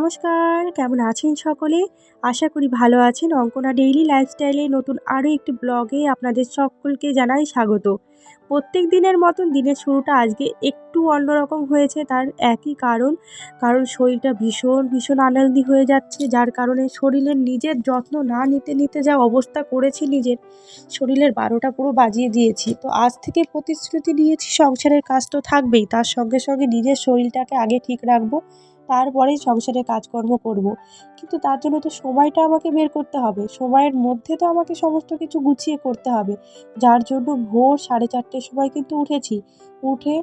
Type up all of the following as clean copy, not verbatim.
নমস্কার, কেমন আছেন সকলে? আশা করি ভালো আছেন। অঙ্কনা ডেইলি লাইফস্টাইলে নতুন আরও একটি ব্লগে আপনাদের সকলকে জানাই স্বাগত। প্রত্যেক দিনের মতন দিনের শুরুটা আজকে একটু অন্যরকম হয়েছে, তার একই কারণ শরীরটা ভীষণ আনন্দি হয়ে যাচ্ছে, যার কারণে শরীরের নিজের যত্ন না নিতে যা অবস্থা করেছি নিজের, শরীরের ১২টা পুরো বাজিয়ে দিয়েছি। তো আজ থেকে প্রতিশ্রুতি নিয়েছি সংসারের কাজ তো থাকবেই, তার সঙ্গে নিজের শরীরটাকে আগে ঠিক রাখবো, তারপরেই সংসারের কাজকর্ম করব। কিন্তু তার জন্য তো সময়টা আমাকে বের করতে হবে। সময়ের মধ্যে তো আমাকে সমস্ত কিছু গুছিয়ে করতে হবে। যার জন্য ভোর 4:30 সময় কিন্তু উঠেছি। উঠে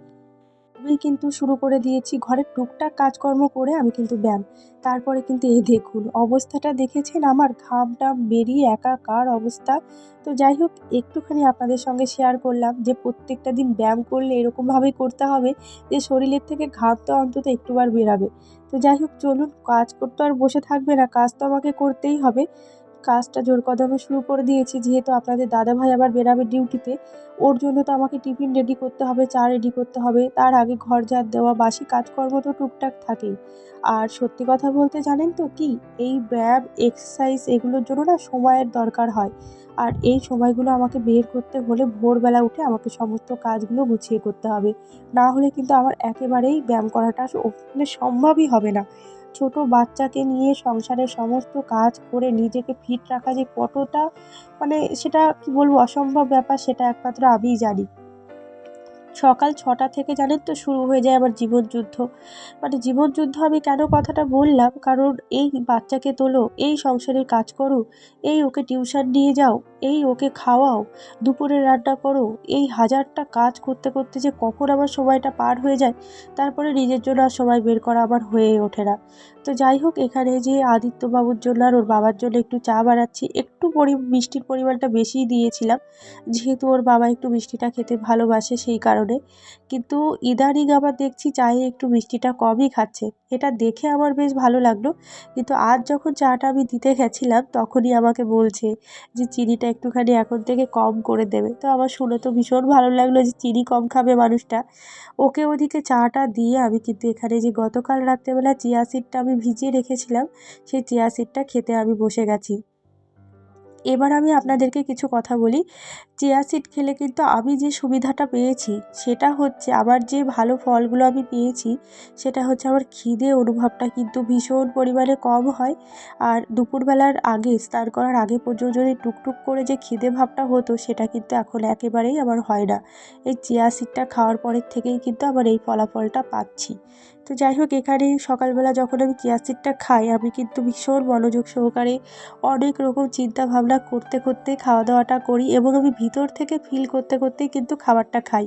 আমি কিন্তু শুরু করে দিয়েছি ঘরের টুকটাক কাজকর্ম করে আমি কিন্তু ব্যায়াম। তারপরে কিন্তু এই দেখুন অবস্থাটা দেখেছেন আমার ঘাম-টাম বেরিয়ে একাকার অবস্থা। তো যাই হোক একটুখানি আপনাদের সঙ্গে শেয়ার করলাম যে প্রত্যেকটা দিন ব্যায়াম করলে এরকমভাবেই করতে হবে যে শরীরের থেকে ঘামটা অন্তত একটুবার বেরাবে। তো যাই হোক চলুন, কাজ করতে আর বসে থাকবে না, কাজ তো আমাকে করতেই হবে। কাজটা জোর কদমে শুরু করে দিয়েছি, যেহেতু আপনাদের দাদাভাই আবার বেরাবে ডিউটিতে। ওর জন্য তো আমাকে টিফিন রেডি করতে হবে, চা রেডি করতে হবে। তার আগে ঘর ঝাড় দেওয়া, বাসি কাজকর্ম তো টুকটাক থাকেই। আর সত্যি কথা বলতে জানেন তো কি? এই ব্যায়াম, এক্সারসাইজ এগুলোর জন্য না সময়ের দরকার হয়। আর এই সময়গুলো আমাকে বের করতে হলে ভোরবেলা উঠে আমাকে সমস্ত কাজগুলো গুছিয়ে করতে হবে। না হলে কিন্তু আমার একেবারেই ব্যায়াম করাটা মানে সম্ভবই হবে না। ছোট বাচ্চাকে নিয়ে সংসারের সমস্ত কাজ করে নিজেকে ফিট রাখা যে কতটা, মানে সেটা কি বলবো, অসম্ভব ব্যাপার, সেটা একমাত্র আমিই জানি। সকাল ৬টা থেকে জানেন তো শুরু হয়ে যায় আমার জীবনযুদ্ধ। মানে জীবনযুদ্ধ আমি কেন কথাটা বললাম, কারণ এই বাচ্চাকে তোলো, এই সংসারের কাজ করো, এই ওকে টিউশন নিয়ে যাও, এই ওকে খাওয়াও, দুপুরে রান্না করো, এই হাজারটা কাজ করতে যে কখন আমার সময়টা পার হয়ে যায়, তারপরে নিজের জন্য আর সময় বের করা আমার হয়ে ওঠে না। তো যাই হোক এখানে যে আদিত্যবাবুর জন্য আর ওর বাবার জন্য একটু চা বানাচ্ছি, একটু মিষ্টির পরিমাণটা বেশিই দিয়েছিলাম, যেহেতু ওর বাবা একটু মিষ্টিটা খেতে ভালোবাসে সেই কারণে। কিন্তু ইদানিং আবার দেখছি চায়ে একটু মিষ্টিটা কমই খাচ্ছে। এটা দেখে আমার বেশ ভালো লাগলো। কিন্তু আজ যখন চাটা আমি দিতে গেছিলাম তখনই আমাকে বলছে যে চিনিটা একটুখানি এখন থেকে কম করে দেবে। তো আমার শুনে তো ভীষণ ভালো লাগলো যে চিনি কম খাবে মানুষটা। ওকে ওদিকে চাটা দিয়ে আমি কিন্তু এখানে যে গতকাল রাত্রেবেলা চিয়া সিডটা আমি ভিজিয়ে রেখেছিলাম, সেই চিয়া সিডটা খেতে আমি বসে গেছি। এবার আমি আপনাদেরকে কিছু কথা বলি। চিয়া সিড খেলে কিন্তু আমি যে সুবিধাটা পেয়েছি সেটা হচ্ছে, আমার যে ভালো ফলগুলো আমি পেয়েছি সেটা হচ্ছে আমার খিদে অনুভবটা কিন্তু ভীষণ পরিমাণে কম হয়। আর দুপুরবেলার আগে, স্নান করার আগে পর্যন্ত যদি টুকটুক করে যে খিদে ভাবটা হতো সেটা কিন্তু এখন একেবারেই আমার হয় না। এই চিয়া সিডটা খাওয়ার পরের থেকেই কিন্তু আমার এই ফলাফলটা পাচ্ছি। তো যাই হোক এখানে সকালবেলা যখন আমি চিয়া সিডটা খাই আমি কিন্তু ভীষণ মনোযোগ সহকারে অনেক রকম চিন্তা ভাবনা করতে খাওয়া দাওয়াটা করি, এবং আমি ভিতর থেকে ফিল করতেই কিন্তু খাবারটা খাই।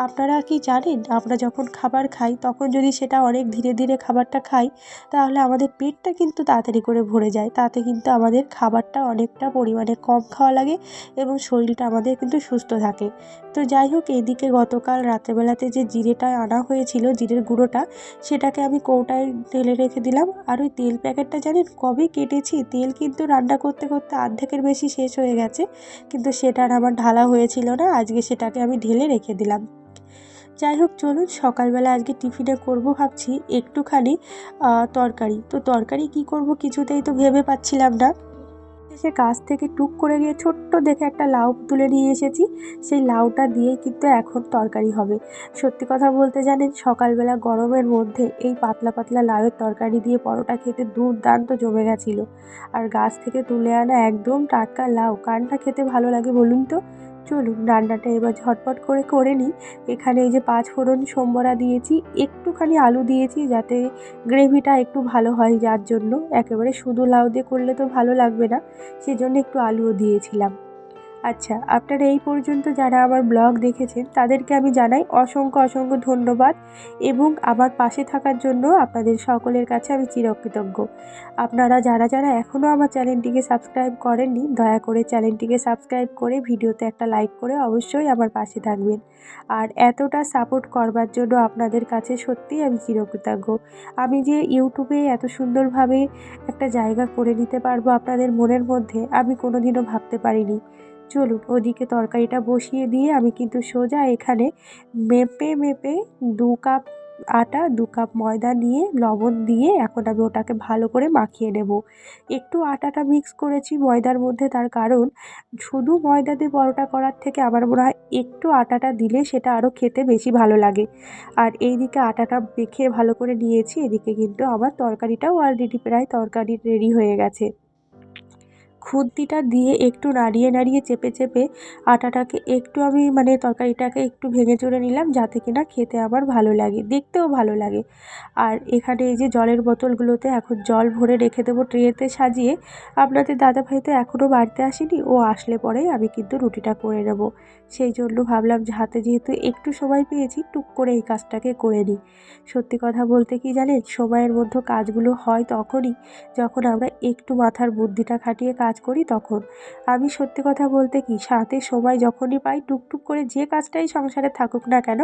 আপনারা কি জানেন, আমরা যখন খাবার খাই তখন যদি সেটা অনেক ধীরে খাবারটা খাই, তাহলে আমাদের পেটটা কিন্তু তাড়াতাড়ি করে ভরে যায়। তাতে কিন্তু আমাদের খাবারটা অনেকটা পরিমাণে কম খাওয়া লাগে এবং শরীরটা আমাদের কিন্তু সুস্থ থাকে। তো যাই হোক এদিকে গতকাল রাত্রেবেলাতে যে জিরেটা আনা হয়েছিল, জিরের গুঁড়োটা, সেটাকে আমি কৌটায় ঢেলে রেখে দিলাম। আর ওই তেল প্যাকেটটা জানেন কবে কেটেছি? তেল কিন্তু রান্না করতে অর্ধেকের বেশি শেষ হয়ে গেছে, কিন্তু সেটা আর আমার ঢালা হয়েছিল না। আজকে সেটাকে আমি ঢেলে রেখে দিলাম। যাই হোক চলুন, সকালবেলা আজকে টিফিনে করব ভাবছি একটুখানি তরকারি। তো তরকারি কি করব কিছুতেই তো ভেবে পাচ্ছিলাম না। সে গাছ থেকে টুক করে গিয়ে ছোট্ট দেখে একটা লাউ তুলে নিয়ে এসেছি। সেই লাউটা দিয়েই কিন্তু এখন তরকারি হবে। সত্যি কথা বলতে জানেন, সকালবেলা গরমের মধ্যে এই পাতলা লাউয়ের তরকারি দিয়ে পরোটা খেতে দুর্দান্ত জমে গেছিলো। আর গাছ থেকে তুলে আনা একদম টাটকা লাউ কার না খেতে ভালো লাগে বলুন তো? চলুন রান্নাটা এবার ঝটপট করে নিই। এখানে এই যে 5 ফোড়ন সম্বরা দিয়েছি, একটুখানি আলু দিয়েছি যাতে গ্রেভিটা একটু ভালো হয়, যার জন্য একেবারে শুধু লাউ দিয়ে করলে তো ভালো লাগবে না, সেজন্য একটু আলুও দিয়েছিলাম। আচ্ছা, আপনারা এই পর্যন্ত যারা আমার ব্লগ দেখেছেন তাদেরকে আমি জানাই অসংখ্য ধন্যবাদ, এবং আমার পাশে থাকার জন্য আপনাদের সকলের কাছে আমি চিরকৃতজ্ঞ। আপনারা যারা এখনও আমার চ্যানেলটিকে সাবস্ক্রাইব করেননি, দয়া করে চ্যানেলটিকে সাবস্ক্রাইব করে ভিডিওতে একটা লাইক করে অবশ্যই আমার পাশে থাকবেন। আর এতটা সাপোর্ট করবার জন্য আপনাদের কাছে সত্যিই আমি চিরকৃতজ্ঞ। আমি যে ইউটিউবে এত সুন্দরভাবে একটা জায়গা করে নিতে পারবো আপনাদের মনের মধ্যে, আমি কোনোদিনও ভাবতে পারিনি। চলুন ওদিকে তরকারিটা বসিয়ে দিয়ে আমি কিন্তু সোজা এখানে মেপে 2 কাপ আটা, 2 কাপ ময়দা নিয়ে লবণ দিয়ে এখন আমি ওটাকে ভালো করে মাখিয়ে নেব। একটু আটাটা মিক্স করেছি ময়দার মধ্যে, তার কারণ শুধু ময়দা দিয়ে পরোটা করার থেকে আমার মনে হয় একটু আটাটা দিলে সেটা আরও খেতে বেশি ভালো লাগে। আর এইদিকে আটাটা মেখে ভালো করে নিয়েছি, এদিকে কিন্তু আমার তরকারিটাও অলরেডি প্রায় তরকারি রেডি হয়ে গেছে। খুন্তিটা দিয়ে একটু নাড়িয়ে নাড়িয়ে চেপে চেপে আটাটাকে একটু আমি তরকারিটাকে একটু ভেঙে চুরে নিলাম, যাতে কিনা খেতে আমার ভালো লাগে, দেখতেও ভালো লাগে। আর এখানে এই যে জলের বোতলগুলোতে এখন জল ভরে রেখে দেবো ট্রেতে সাজিয়ে। আপনাদের দাদাভাই তো এখনও বাড়িতে আসেনি, ও আসলে পরেই আমি কিন্তু রুটিটা করে নেব। সেই জন্য ভাবলাম যে হাতে যেহেতু একটু সময় পেয়েছি, টুক করে এই কাজটাকে করে নিই। সত্যি কথা বলতে কি জানেন, সময়ের মধ্যে কাজগুলো হয় তখনই যখন আমরা একটু মাথার বুদ্ধিটা খাটিয়ে কাজ করি তখন। আমি সত্যি কথা বলতে কি, সাথে সময় যখনই পাই টুকটুক করে যে কাজটাই সংসারে থাকুক না কেন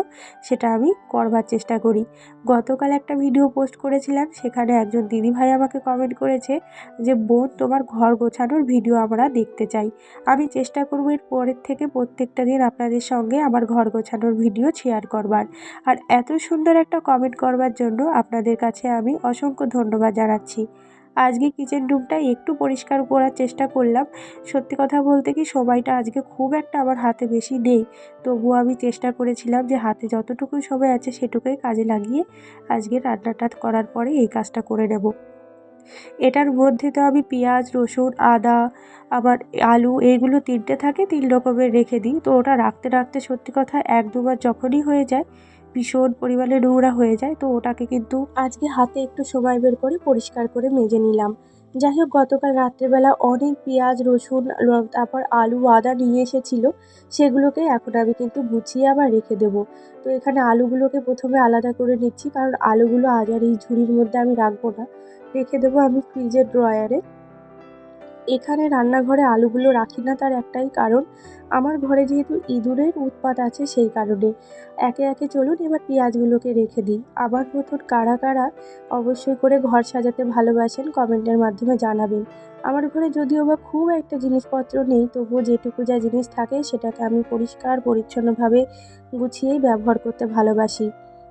সেটা আমি করবার চেষ্টা করি। গতকাল একটা ভিডিও পোস্ট করেছিলাম, সেখানে একজন দিদিভাই আমাকে কমেন্ট করেছে যে বোন, তোমার ঘর গোছানোর ভিডিও আমরা দেখতে চাই। আমি চেষ্টা করব এর পরের থেকে প্রত্যেকটা দিন আপনাদের সঙ্গে আমার ঘর গোছানোর ভিডিও শেয়ার করবার। আর এত সুন্দর একটা কমেন্ট করবার জন্য আপনাদের কাছে আমি অসংখ্য ধন্যবাদ জানাচ্ছি। আজকে কিচেন রুমটা একটু পরিষ্কার করার চেষ্টা করলাম। সত্যি কথা বলতে কি, সময়টা আজকে খুব একটা আমার হাতে বেশি নেই, তবুও আমি চেষ্টা করেছিলাম যে হাতে যতটুকু সময় আছে সেটুকুই কাজে লাগিয়ে আজকে রান্নাটা করার পরে এই কাজটা করে নেব। এটার মধ্যে তো আমি পেঁয়াজ, রসুন, আদা, আবার আলু, এইগুলো 3টে থাকে, 3 রকমের রেখে দিই। তো ওটা রাখতে রাখতে সত্যি কথা 1-2 বার যখনই হয়ে যায় ভীষণ পরিমাণে নোংরা হয়ে যায়, তো ওটাকে কিন্তু আজকে হাতে একটু সময় বের করে পরিষ্কার করে মেজে নিলাম। যাই হোক, গতকাল রাত্রেবেলা অনেক পেঁয়াজ, রসুন, তারপর আলু, আদা নিয়ে এসেছিলো, সেগুলোকে এখন আমি কিন্তু গুছিয়ে আবার রেখে দেবো। তো এখানে আলুগুলোকে প্রথমে আলাদা করে নিচ্ছি, কারণ আলুগুলো আজ আর এই ঝুড়ির মধ্যে আমি রাখবো না, রেখে দেবো আমি ফ্রিজের ড্রয়ারে। এখানে রান্নাঘরে আলুগুলো রাখি না, তার একটাই কারণ, আমার ঘরে যেহেতু ইঁদুরের উৎপাত আছে সেই কারণে। একে একে চলুন এবার পেঁয়াজগুলোকে রেখে দিই। আমার মতন কারা কারা অবশ্যই করে ঘর সাজাতে ভালোবাসেন কমেন্টের মাধ্যমে জানাবেন। আমার ঘরে যদিও বা খুব একটা জিনিসপত্র নেই, তবুও যেটুকু যা জিনিস থাকে সেটাকে আমি পরিষ্কার পরিচ্ছন্নভাবে গুছিয়েই ব্যবহার করতে ভালোবাসি।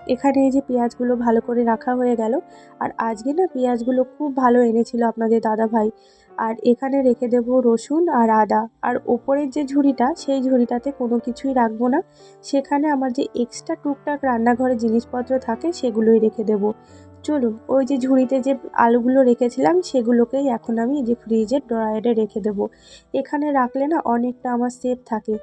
এখানে এই যে পেঁয়াজগুলো ভালো করে রাখা হয়ে গেল। আর আজকে না পেঁয়াজগুলো খুব ভালো এনেছিল আপনাদের দাদাভাই। আর এখানে রেখে দেবো রসুন আর আদা। আর ওপরের যে ঝুড়িটা, সেই ঝুড়িটাতে কোনো কিছুই রাখবো না, সেখানে আমার যে এক্সট্রা টুকটাক রান্নাঘরে জিনিসপত্র থাকে সেগুলোই রেখে দেবো। চলুন ওই যে ঝুড়িতে যে আলুগুলো রেখেছিলাম সেগুলোকেই এখন আমি এই যে ফ্রিজের ড্রয়ারে রেখে দেবো। এখানে রাখলে না অনেকটা আমার সেফ থাকে।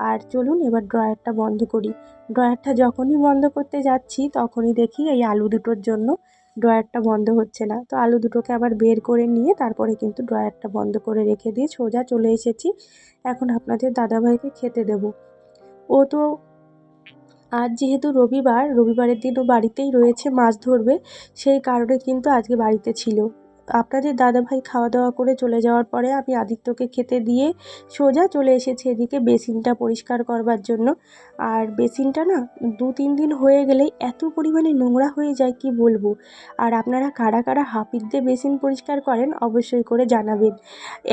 আর চলুন এবার ড্রয়ারটা বন্ধ করি। ড্রয়ারটা যখনই বন্ধ করতে যাচ্ছি তখনই দেখি এই আলু দুটোর জন্য ড্রয়ারটা বন্ধ হচ্ছে না। তো আলু দুটোকে আবার বের করে নিয়ে তারপরে কিন্তু ড্রয়ারটা বন্ধ করে রেখে দিয়ে সোজা চলে এসেছি এখন আপনাদের দাদাভাইকে খেতে দেবো। ও তো আজ যেহেতু রবিবার, রবিবারের দিন ও বাড়িতেই রয়েছে, মাছ ধরবে, সেই কারণে কিন্তু আজকে বাড়িতে ছিল। আপনাদের দাদাভাই খাওয়া দাওয়া করে চলে যাওয়ার পরে আমি আদিত্যকে খেতে দিয়ে সোজা চলে এসেছি এদিকে বেসিনটা পরিষ্কার করবার জন্য। আর বেসিনটা না 2-3 দিন হয়ে গেলেই এত পরিমাণে নোংরা হয়ে যায় কি বলবো। আর আপনারা কারা কারা হাপিক দিয়ে বেসিন পরিষ্কার করেন অবশ্যই করে জানাবেন।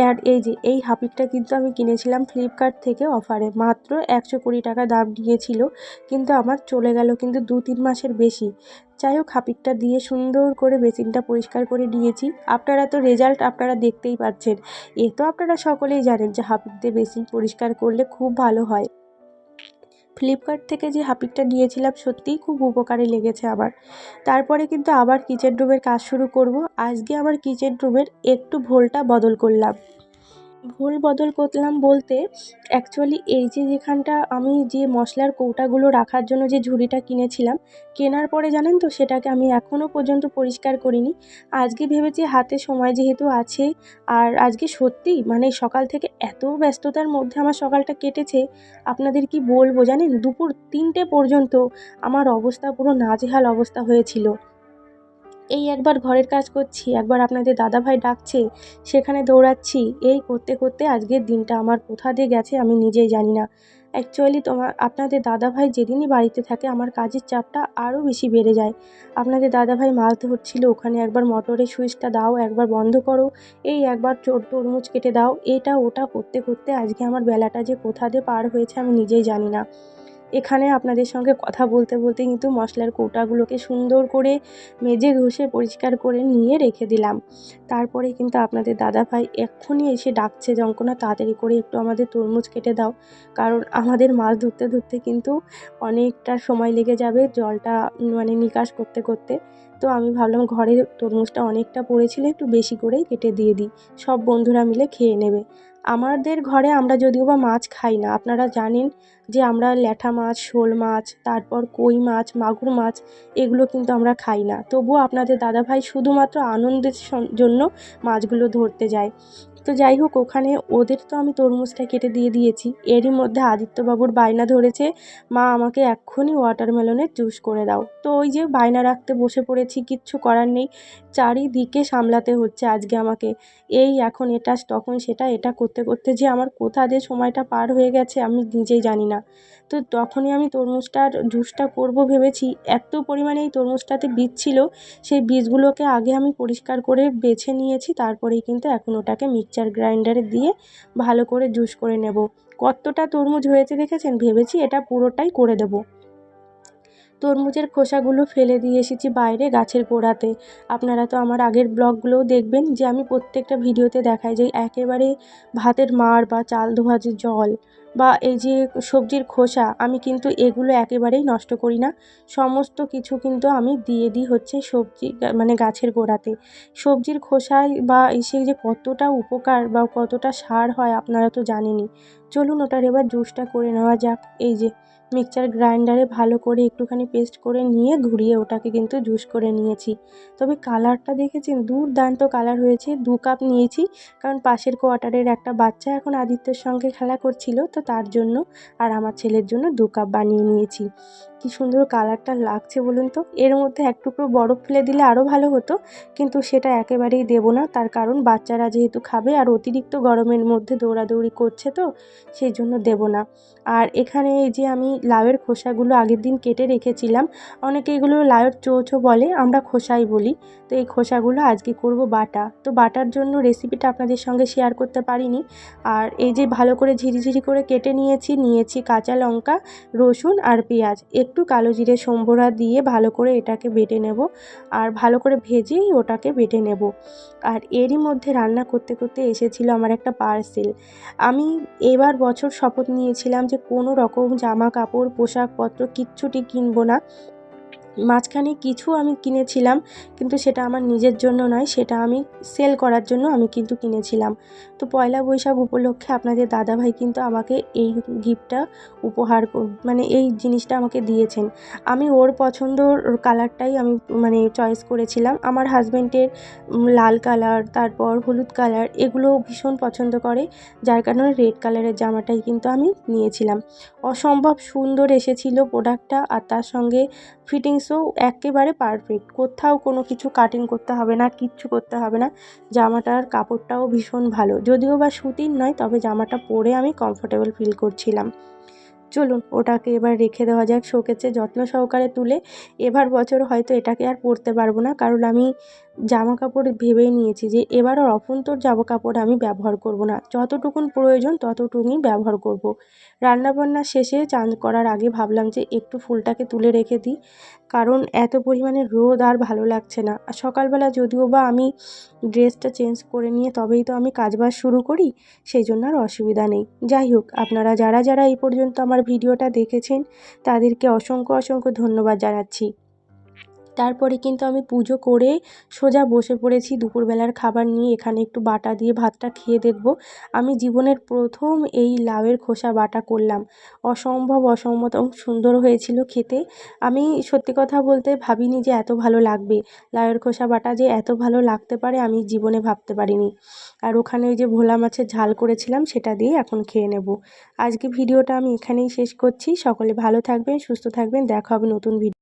আর এই যে এই হাপিকটা কিন্তু আমি কিনেছিলাম ফ্লিপকার্ট থেকে অফারে, মাত্র 120 টাকা দাম নিয়েছিল, কিন্তু আমার চলে গেল কিন্তু 2-3 মাসের বেশি। যাই হোক, হাপিকটা দিয়ে সুন্দর করে বেসিনটা পরিষ্কার করে নিয়েছি। আপনারা তো রেজাল্ট আপনারা দেখতেই পাচ্ছেন। এ তো আপনারা সকলেই জানেন যে হাপিক দিয়ে বেসিন পরিষ্কার করলে খুব ভালো হয়। ফ্লিপকার্ট থেকে যে হাপিকটা নিয়েছিলাম সত্যিই খুব উপকারে লেগেছে আমার। তারপরে কিন্তু আবার কিচেন রুমের কাজ শুরু করব। আজকে আমার কিচেন রুমের একটু ভোলটা বদল করলাম। ভুল বদল করলাম বলতে অ্যাকচুয়ালি এই যে যেখানটা আমি যে মশলার কৌটাগুলো রাখার জন্য যে ঝুড়িটা কিনেছিলাম, কেনার পরে জানেন তো সেটাকে আমি এখনও পর্যন্ত পরিষ্কার করিনি। আজকে ভেবেছি হাতে সময় যেহেতু আছে, আর আজকে সত্যিই সকাল থেকে এত ব্যস্ততার মধ্যে আমার সকালটা কেটেছে, আপনাদের কি বলবো জানেন, দুপুর 3টে পর্যন্ত আমার অবস্থা পুরো নাজেহাল অবস্থা হয়েছিল। এই একবার ঘরের কাজ করছি, একবার আপনাদের দাদাভাই ডাকছে, সেখানে দৌড়াচ্ছি, এই করতে করতে আজকের দিনটা আমার কোথা দিয়ে গেছে আমি নিজেই জানি না। অ্যাকচুয়ালি আপনাদের দাদাভাই যেদিনই বাড়িতে থাকে আমার কাজের চাপটা আরও বেশি বেড়ে যায়। আপনাদের দাদাভাই মাছ ধরছিল, ওখানে একবার মটরের সুইচটা দাও, একবার বন্ধ করো, এই একবার তরমুজ কেটে দাও, এটা ওটা করতে করতে আজকে আমার বেলাটা যে কোথা দিয়ে পার হয়েছে আমি নিজেই জানি না। এখানে আপনাদের সঙ্গে কথা বলতে বলতে কিন্তু মশলার কৌটাগুলোকে সুন্দর করে মেজে ঘষে পরিষ্কার করে নিয়ে রেখে দিলাম। তারপরে কিন্তু আপনাদের দাদাভাই এক্ষুনি এসে ডাকছে যে, "অঙ্কনা তাড়াতাড়ি করে একটু আমাদের তরমুজ কেটে দাও।" কারণ আমাদের মাছ ধরতে ধরতে কিন্তু অনেকটা সময় লেগে যাবে জলটা মানে নিকাশ করতে করতে। তো আমি ভাবলাম ঘরে তরমুজটা অনেকটা পড়েছিল, একটু বেশি করেই কেটে দিয়ে দিই, সব বন্ধুরা মিলে খেয়ে নেবে। আমাদের ঘরে আমরা যদিও বা মাছ খাই না, আপনারা জানেন যে আমরা ল্যাঠা মাছ, শোল মাছ, তারপর কই মাছ, মাগুর মাছ এগুলো কিন্তু আমরা খাই না। তবুও আপনাদের দাদাভাই শুধুমাত্র আনন্দের জন্য মাছগুলো ধরতে যায়। তো যাই হোক, ওখানে ওদের তো আমি তরমুজটা কেটে দিয়ে দিয়েছি। এরই মধ্যে আদিত্যবাবুর বায়না ধরেছে, "মা আমাকে এক্ষুনি ওয়াটারমেলনের জুস করে দাও।" তো ওই যে বায়না রাখতে বসে পড়েছি, কিচ্ছু করার নেই। চারিদিকে সামলাতে হচ্ছে আজকে আমাকে। এই এখন এটা, তখন সেটা, এটা করতে করতে যে আমার কোথা দিয়ে সময়টা পার হয়ে গেছে আমি নিজেই জানি না। তো তখনই আমি তরমুজটার জুসটা করব ভেবেছি। এত পরিমাণে এই তরমুজটাতে বীজ ছিল, সেই বীজগুলোকে আগে আমি পরিষ্কার করে বেছে নিয়েছি। তারপরেই কিন্তু এখন ওটাকে মিক্সচার গ্রাইন্ডারে দিয়ে ভালো করে জুস করে নেব। কতটা তরমুজ হয়েছে দেখেছেন? ভেবেছি এটা পুরোটাই করে দেব। তরমুজের খোসাগুলো ফেলে দিয়ে এসেছি বাইরে গাছের গোড়াতে। আপনারা তো আমার আগের ব্লগগুলোও দেখবেন যে আমি প্রত্যেকটা ভিডিওতে দেখাই যে একেবারে ভাতের মাড় বা চাল ধোয়া যে জল বা এই যে সবজির খোসা, আমি কিন্তু এগুলো একেবারেই নষ্ট করি না। সমস্ত কিছু কিন্তু আমি দিয়ে দিই হচ্ছে সবজি মানে গাছের গোড়াতে। সবজির খোসায় বা সেই যে কতটা উপকার বা কতটা সার হয় আপনারা তো জানেনই। চলুন ওটার এবার জুসটা করে নেওয়া যাক। এই যে মিক্সচার গ্রাইন্ডারে ভালো করে একটুখানি পেস্ট করে নিয়ে ঘুরিয়ে ওটাকে কিন্তু জুস করে নিয়েছি। তবে কালারটা দেখেছেন? দুর্দান্ত কালার হয়েছে। 2 কাপ নিয়েছি, কারণ পাশের কোয়ার্টারের একটা বাচ্চা এখন আদিত্যর সঙ্গে খেলা করছিল, তো তার জন্য আর আমার ছেলের জন্য 2 কাপ বানিয়ে নিয়েছি। কি সুন্দর কালারটা লাগছে বলুন তো! এর মধ্যে এক টুকরো বরফ ফেলে দিলে আরও ভালো হতো, কিন্তু সেটা একেবারেই দেবো না। তার কারণ বাচ্চারা যেহেতু খাবে আর অতিরিক্ত গরমের মধ্যে দৌড়াদৌড়ি করছে, তো সেই জন্য দেবো না। আর এখানে এই যে আমি লাউয়ের খোসাগুলো আগের দিন কেটে রেখেছিলাম। অনেকে এগুলো লাউয়ের চোঁচও বলে, আমরা খোসাই বলি। তো এই খোসাগুলো আজকে করব বাটা। তো বাটার জন্য রেসিপিটা আপনাদের সঙ্গে শেয়ার করতে পারিনি। আর এই যে ভালো করে ঝিরিঝিরি করে কেটে নিয়েছি কাঁচা লঙ্কা, রসুন আর পেঁয়াজ, একটু কালো জিরে সম্বরা দিয়ে ভালো করে এটাকে বেটে নেব। আর ভালো করে ভেজেই ওটাকে বেটে নেব। আর এরই মধ্যে রান্না করতে করতে এসেছিল আমার একটা পার্সেল। আমি এবার বছর শপথ নিয়েছিলাম যে কোনো রকম জামা কাপড়, পোশাকপত্র কিচ্ছুটি কিনবো না। মাঝখানে কিছু আমি কিনেছিলাম, কিন্তু সেটা আমার নিজের জন্য নয়, সেটা আমি সেল করার জন্য আমি কিন্তু কিনেছিলাম। তো পয়লা বৈশাখ উপলক্ষে আপনাদের দাদাভাই কিন্তু আমাকে এই গিফটটা উপহার মানে এই জিনিসটা আমাকে দিয়েছেন। আমি ওর পছন্দর কালারটাই আমি মানে চয়েস করেছিলাম। আমার হাজব্যান্ডের লাল কালার, তারপর হলুদ কালার এগুলো ভীষণ পছন্দ করে, যার কারণে রেড কালারের জামাটাই কিন্তু আমি নিয়েছিলাম। অসম্ভব সুন্দর এসেছিল প্রোডাক্টটা, আর তার সঙ্গে ফিটিংসও একেবারে পারফেক্ট। কোথাও কোনো কিছু কাটিং করতে হবে না, কিচ্ছু করতে হবে না। জামাটার কাপড়টাও ভীষণ ভালো, যদিও বা সুতির নয়, তবে জামাটা পরে আমি কমফোর্টেবল ফিল করছিলাম। চলুন ওটাকে এবার রেখে দেওয়া যাক শোকেসে যত্ন সহকারে তুলে। এবার বছর হয়তো এটাকে আর পরতে পারবো না, কারণ আমি জামা কাপড় ভেবেই নিয়েছি যে এবার আর অভ্যন্তর জামা কাপড় আমি ব্যবহার করব না। যতটুকুন প্রয়োজন ততটুকুই ব্যবহার করব। রান্নাবান্না শেষে চান করার আগে ভাবলাম যে একটু ফুলটাকে তুলে রেখে দিই, কারণ এত পরিমাণে রোদ আর ভালো লাগছে না। আর সকালবেলা যদিও বা আমি ড্রেসটা চেঞ্জ করে নিয়ে তবেই তো আমি কাজবাজ শুরু করি, সেই জন্য আর অসুবিধা নেই। যাই হোক, আপনারা যারা যারা এই পর্যন্ত আমার ভিডিওটা দেখেছেন তাদেরকে অসংখ্য অসংখ্য ধন্যবাদ জানাচ্ছি। তারপরে কিন্তু আমি পুজো করে সোজা বসে পড়েছি দুপুরবেলার খাবার নিয়ে। এখানে একটু বাটা দিয়ে ভাতটা খেয়ে দেখব। আমি জীবনের প্রথম এই লাউয়ের খোসা বাটা করলাম। অসম্ভব সুন্দর হয়েছিল খেতে। আমি সত্যি কথা বলতে ভাবিনি যে এত ভালো লাগবে। লাউয়ের খোসা বাটা যে এত ভালো লাগতে পারে আমি জীবনে ভাবতে পারিনি। আর ওখানে ওই যে ভোলা মাছের ঝাল করেছিলাম সেটা দিয়ে এখন খেয়ে নেব। আজকে ভিডিওটা আমি এখানেই শেষ করছি। সকলে ভালো থাকবেন, সুস্থ থাকবেন। দেখা হবে নতুন ভিডিও।